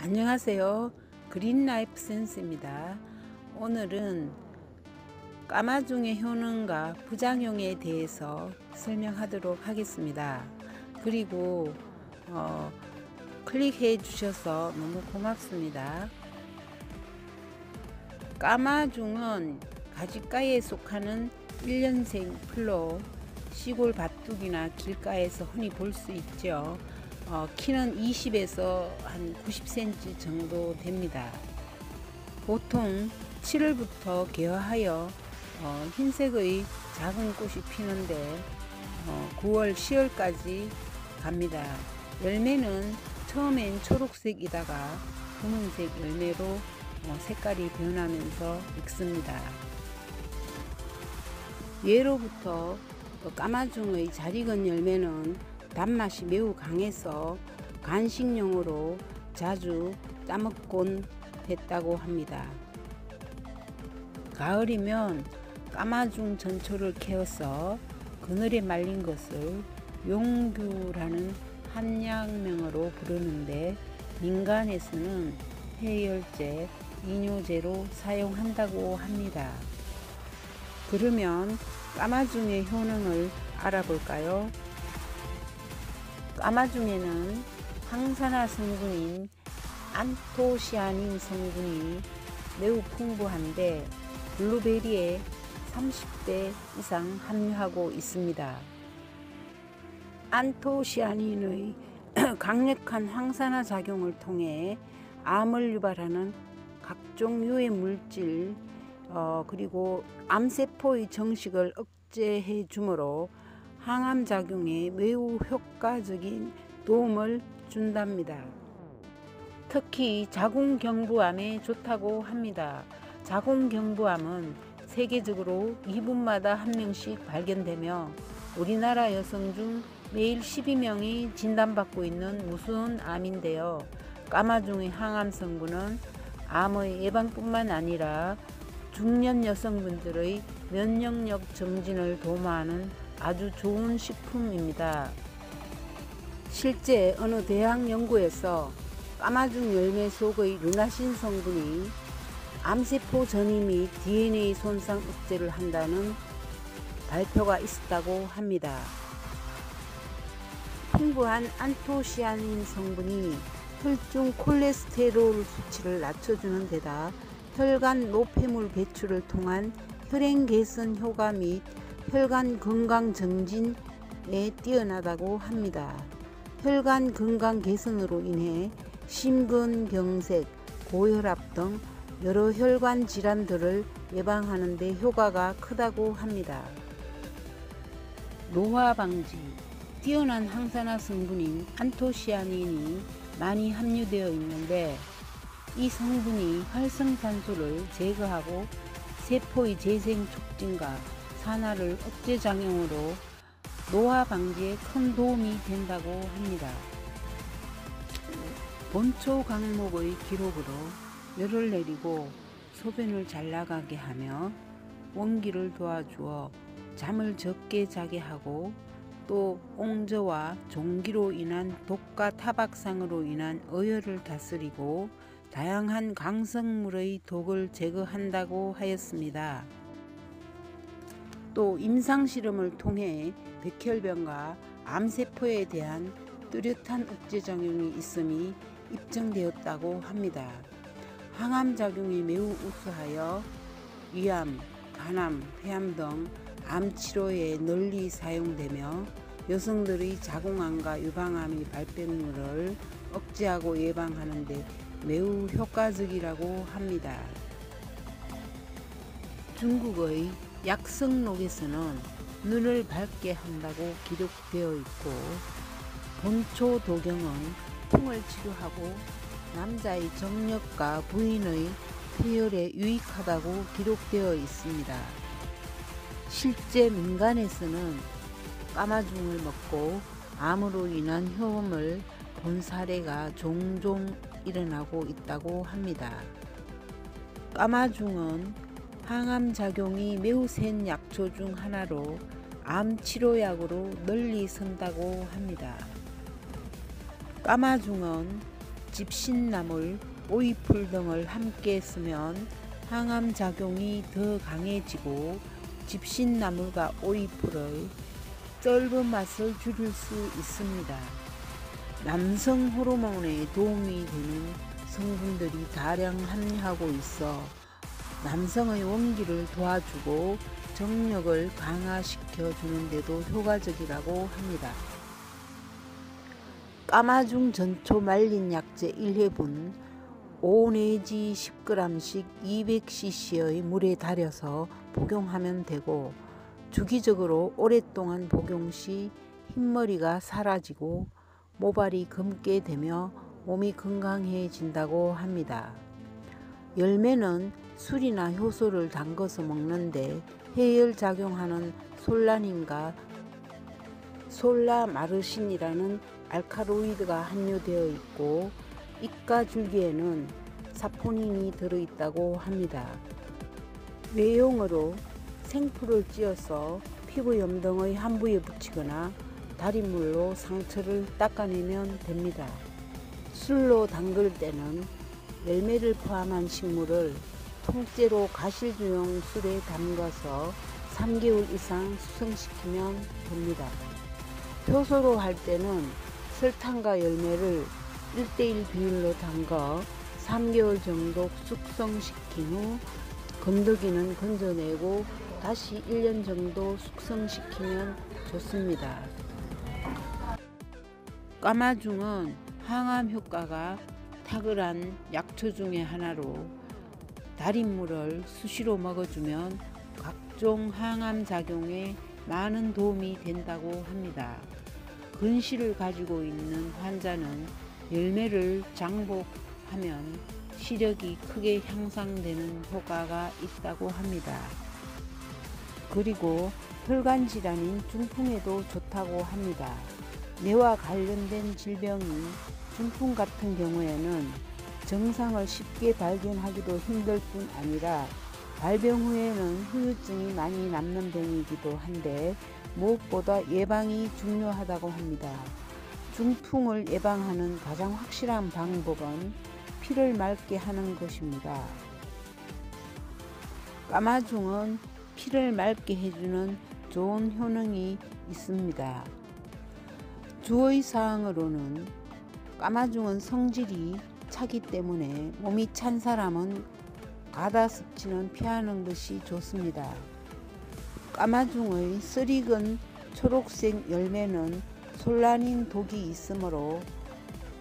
안녕하세요. 그린라이프 센스입니다. 오늘은 까마중의 효능과 부작용에 대해서 설명하도록 하겠습니다. 그리고 클릭해 주셔서 너무 고맙습니다. 까마중은 가지과에 속하는 1년생 풀로 시골 밭둑이나 길가에서 흔히 볼 수 있죠. 키는 20에서 한 90cm 정도 됩니다. 보통 7월부터 개화하여 흰색의 작은 꽃이 피는데 9월, 10월까지 갑니다. 열매는 처음엔 초록색이다가 검은색 열매로 색깔이 변하면서 익습니다. 예로부터 까마중의 잘 익은 열매는 단맛이 매우 강해서 간식용으로 자주 따먹곤 했다고 합니다. 가을이면 까마중 전초를 캐어서 그늘에 말린 것을 용규라는 한약명으로 부르는데 민간에서는 해열제, 이뇨제로 사용한다고 합니다. 그러면 까마중의 효능을 알아볼까요? 까마중에는 항산화 성분인 안토시아닌 성분이 매우 풍부한데 블루베리에 30배 이상 함유하고 있습니다. 안토시아닌의 강력한 항산화 작용을 통해 암을 유발하는 각종 유해 물질 그리고 암세포의 정식을 억제해 주므로 항암 작용에 매우 효과적인 도움을 준답니다. 특히 자궁경부암에 좋다고 합니다. 자궁경부암은 세계적으로 2분마다 1명씩 발견되며 우리나라 여성 중 매일 12명이 진단받고 있는 무서운 암인데요. 까마중의 항암 성분은 암의 예방뿐만 아니라 중년 여성분들의 면역력 증진을 도모하는 아주 좋은 식품입니다. 실제 어느 대학 연구에서 까마중 열매 속의 르나신 성분이 암세포 전이 및 DNA 손상 억제를 한다는 발표가 있었다고 합니다. 풍부한 안토시아닌 성분이 혈중 콜레스테롤 수치를 낮춰주는 데다 혈관 노폐물 배출을 통한 혈행 개선 효과 및 혈관 건강 정진에 뛰어나다고 합니다. 혈관 건강 개선으로 인해 심근경색, 고혈압 등 여러 혈관 질환들을 예방하는 데 효과가 크다고 합니다. 노화 방지, 뛰어난 항산화 성분인 안토시아닌이 많이 함유되어 있는데 이 성분이 활성산소를 제거하고 세포의 재생 촉진과 산화를 억제 작용으로 노화 방지에 큰 도움이 된다고 합니다. 본초 강목의 기록으로 열을 내리고 소변을 잘 나가게 하며 원기를 도와주어 잠을 적게 자게 하고 또 옹저와 종기로 인한 독과 타박상으로 인한 어혈을 다스리고 다양한 강성물의 독을 제거한다고 하였습니다. 또 임상실험을 통해 백혈병과 암세포에 대한 뚜렷한 억제작용이 있음이 입증되었다고 합니다. 항암작용이 매우 우수하여 위암, 간암, 폐암 등 암치료에 널리 사용되며 여성들의 자궁암과 유방암의 발병률을 억제하고 예방하는 데 매우 효과적이라고 합니다. 중국의 약성록에서는 눈을 밝게 한다고 기록되어 있고 본초 도경은 풍을 치료하고 남자의 정력과 부인의 폐혈에 유익하다고 기록되어 있습니다. 실제 민간에서는 까마중을 먹고 암으로 인한 효험을 본 사례가 종종 일어나고 있다고 합니다. 까마중은 항암 작용이 매우 센 약초 중 하나로 암 치료약으로 널리 쓴다고 합니다. 까마중은 집신나물, 오이풀 등을 함께 쓰면 항암 작용이 더 강해지고 집신나물과 오이풀의 떫은 맛을 줄일 수 있습니다. 남성 호르몬에 도움이 되는 성분들이 다량 함유하고 있어 남성의 원기를 도와주고 정력을 강화시켜 주는데도 효과적이라고 합니다. 까마중 전초 말린 약재 1회분 5 내지 10g씩 200cc의 물에 달여서 복용하면 되고, 주기적으로 오랫동안 복용 시 흰머리가 사라지고 모발이 검게 되며 몸이 건강해진다고 합니다. 열매는 술이나 효소를 담궈서 먹는데 해열작용하는 솔라닌과 솔라마르신이라는 알카로이드가 함유되어 있고, 잎과 줄기에는 사포닌이 들어있다고 합니다. 외용으로 생풀을 찧어서 피부염 등의 함부에 붙이거나 달인물로 상처를 닦아내면 됩니다. 술로 담글 때는 열매를 포함한 식물을 통째로 가실주용 술에 담가서 3개월 이상 숙성시키면 됩니다. 효소로 할 때는 설탕과 열매를 1:1 비율로 담가 3개월 정도 숙성시킨 후 건더기는 건져내고 다시 1년 정도 숙성시키면 좋습니다. 까마중은 항암 효과가 탁월한 약초 중의 하나로 달인물을 수시로 먹어주면 각종 항암 작용에 많은 도움이 된다고 합니다. 근시를 가지고 있는 환자는 열매를 장복하면 시력이 크게 향상되는 효과가 있다고 합니다. 그리고 혈관 질환인 중풍에도 좋다고 합니다. 뇌와 관련된 질병인 중풍 같은 경우에는 증상을 쉽게 발견하기도 힘들 뿐 아니라 발병 후에는 후유증이 많이 남는 병이기도 한데 무엇보다 예방이 중요하다고 합니다. 중풍을 예방하는 가장 확실한 방법은 피를 맑게 하는 것입니다. 까마중은 피를 맑게 해주는 좋은 효능이 있습니다. 주의사항으로는 까마중은 성질이 차기 때문에 몸이 찬 사람은 과다 섭취는 피하는 것이 좋습니다. 까마중의 쓰익은 초록색 열매는 솔라닌 독이 있으므로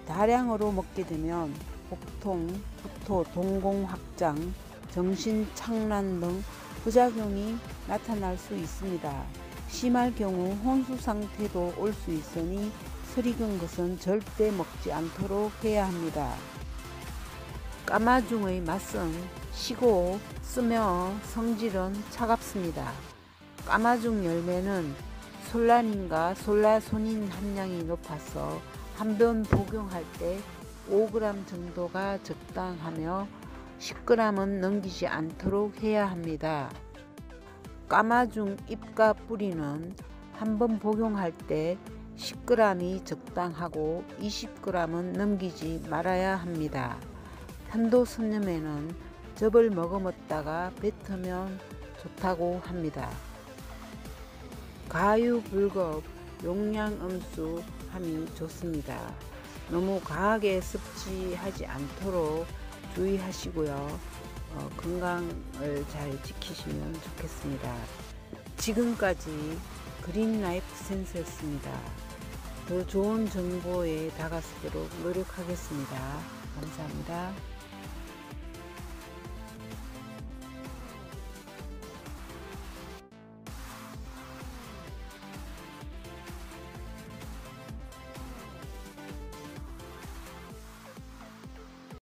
다량으로 먹게 되면 복통, 구토, 동공 확장, 정신 착란 등 부작용이 나타날 수 있습니다. 심할 경우 혼수 상태도 올 수 있으니 쓰익은 것은 절대 먹지 않도록 해야 합니다. 까마중의 맛은 시고 쓰며 성질은 차갑습니다. 까마중 열매는 솔라닌과 솔라소닌 함량이 높아서 한 번 복용할 때 5g 정도가 적당하며 10g은 넘기지 않도록 해야 합니다. 까마중 잎과 뿌리는 한 번 복용할 때 10g이 적당하고 20g은 넘기지 말아야 합니다. 편도선염에는 즙을 머금었다가 뱉으면 좋다고 합니다. 가유불급, 용량음수함이 좋습니다. 너무 과하게 섭취하지 않도록 주의하시고요. 건강을 잘 지키시면 좋겠습니다. 지금까지 그린라이프 센서였습니다. 더 좋은 정보에 다가서도록 노력하겠습니다. 감사합니다.